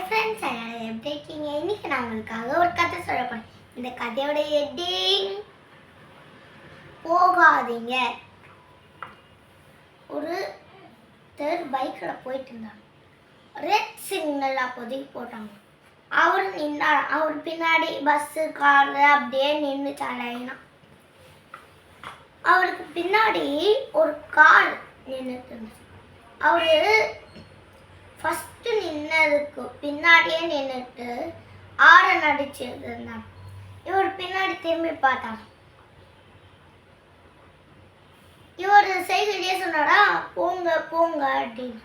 Friends, எல்லாரும் எப்படி இருக்கீங்க? இன்னைக்கு நான் உங்களுக்காக ஒரு கதை சொல்ல போறேன். இந்த கதையோட ஹெட்டிங் போகாதீங்க. ஒருத்தர் பைக்கில் போயிட்டு இருந்தாங்க. ரெட் சிக்னல் அப்போதைக்கு போட்டாங்க. அவர் நின்னார். அவர் பின்னாடி பஸ்ஸு காரு அப்படியே நின்றுச்சாலைனா. அவருக்கு பின்னாடி ஒரு கார் நின்றுட்டு இருந்துச்சு. அவரு ஃபஸ்ட்டு நின்னதுக்கு பின்னாடியே நின்றுட்டு ஆரன் அடிச்சுட்டு இருந்தாங்க. இவர் பின்னாடி திரும்பி பார்த்தாங்க. இவர் செய்தியே சொன்னாரா, போங்க போங்க அப்படின்னு.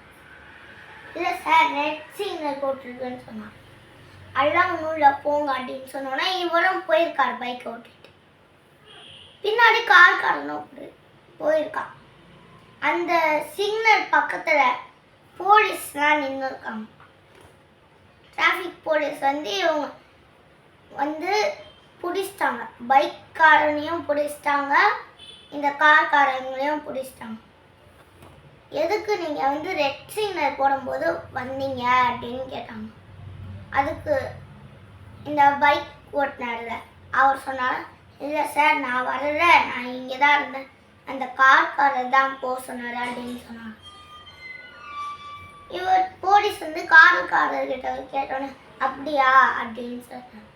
இல்லை சார், ரெட் சிக்னல் போட்டிருக்குன்னு சொன்னார். அதெல்லாம் ஒன்றும் இல்லை, போங்க அப்படின்னு சொன்னோன்னா இவரும் போயிருக்கார் பைக்கை ஓட்டிட்டு. பின்னாடி காரனும் போயிருக்கான். அந்த சிக்னல் பக்கத்தில் போலீஸ்லாம் நின்று இருக்காங்க. டிராஃபிக் போலீஸ் இவங்க பிடிச்சிட்டாங்க. பைக்காரனையும் பிடிச்சிட்டாங்க, இந்த காரங்களையும் பிடிச்சிட்டாங்க. எதுக்கு நீங்கள் ரெட் சிக்னல் போடும்போது வந்தீங்க அப்படின்னு கேட்டாங்க. அதுக்கு இந்த பைக் ஓட்டினார்ல அவர் சொன்னார், இல்லை சார் நான் வரல, நான் இங்கே தான் இருந்தேன், அந்த காரர் தான் போக சொன்னார் அப்படின்னு சொன்னார். இவர் போலீஸ் காரர்கிட்ட கேட்டோன்னே அப்படியா அப்படின்னு சொன்னார்.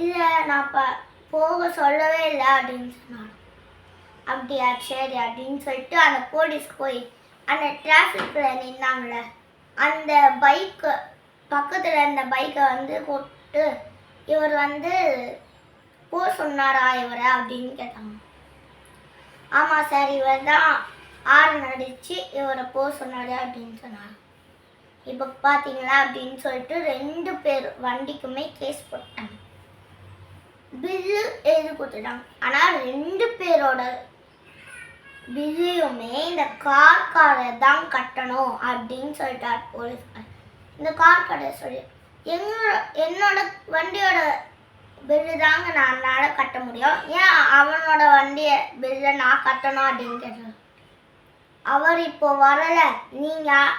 இல்லை நான் போக சொல்லவே இல்லை அப்படின்னு சொன்னார். அப்படியா சரி அப்படின்னு சொல்லிட்டு அந்த போலீஸ் போய் அந்த டிராஃபிக்கில் நின்னாங்களே அந்த பைக்கு பக்கத்தில் அந்த பைக்கை கூப்பிட்டு இவர் போக சொன்னாரா இவரை அப்படின்னு கேட்டாங்க. ஆமாம் சார், இவர் தான் ஆரன் அடித்து இவரை போக சொன்னாரு அப்படின்னு சொன்னார். இப்போ பார்த்தீங்களா அப்படின்னு சொல்லிட்டு 2 பேர் வண்டிக்குமே கேஸ் போட்டாங்க. பில்லு எழுதி கொடுத்துட்டாங்க. ஆனால் 2 பேரோட பில்லையுமே இந்த காரை தான் கட்டணும் அப்படின்னு சொல்லிட்டார் போலீஸ்கார். இந்த காரை சொல்லி என்னோட வண்டியோட பில்லு தாங்க நான் கட்ட முடியும், ஏன் அவனோட வண்டியை பில்லை நான் கட்டணும் அப்படின்னு கேட்டார். அவர் இப்போ வரலை, நீங்கள்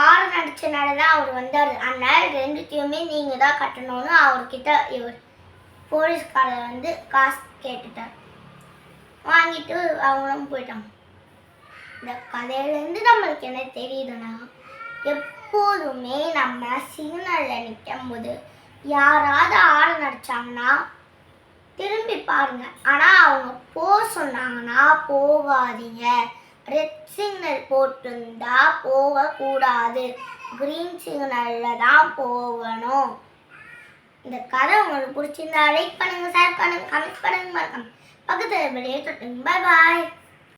ஆரன் அடிச்சனால தான் அவர் வந்தார், அதனால் 2த்தையுமே நீங்கள் தான் கட்டணும்னு அவர்கிட்ட இவர் போலீஸ்காரர் காசு கேட்டுட்டார். வாங்கிட்டு அவங்களும் போயிட்டாங்க. இந்த கதையிலேருந்து நம்மளுக்கு என்ன தெரியுதுன்னா, எப்போதுமே நம்ம சிக்னலில் நிற்கும் போது யாராவது ஆரன் அடித்தாங்கன்னா திரும்பி பாருங்க. ஆனால் அவங்க போக சொன்னாங்கன்னா போகாதீங்க. ரெட் சிக்னல் போட்டிருந்தா போகக்கூடாது, க்ரீன் சிக்னலில் தான் போகணும். இந்த கதை உங்களுக்கு பிடிச்சிருந்தா லைக் பண்ணுங்கள், ஷேர் பண்ணுங்கள், கமெண்ட் பண்ணுங்கள், மறக்காம பக்கத்தில் வெளியே தொட்டுங்க. பாய் பாய்.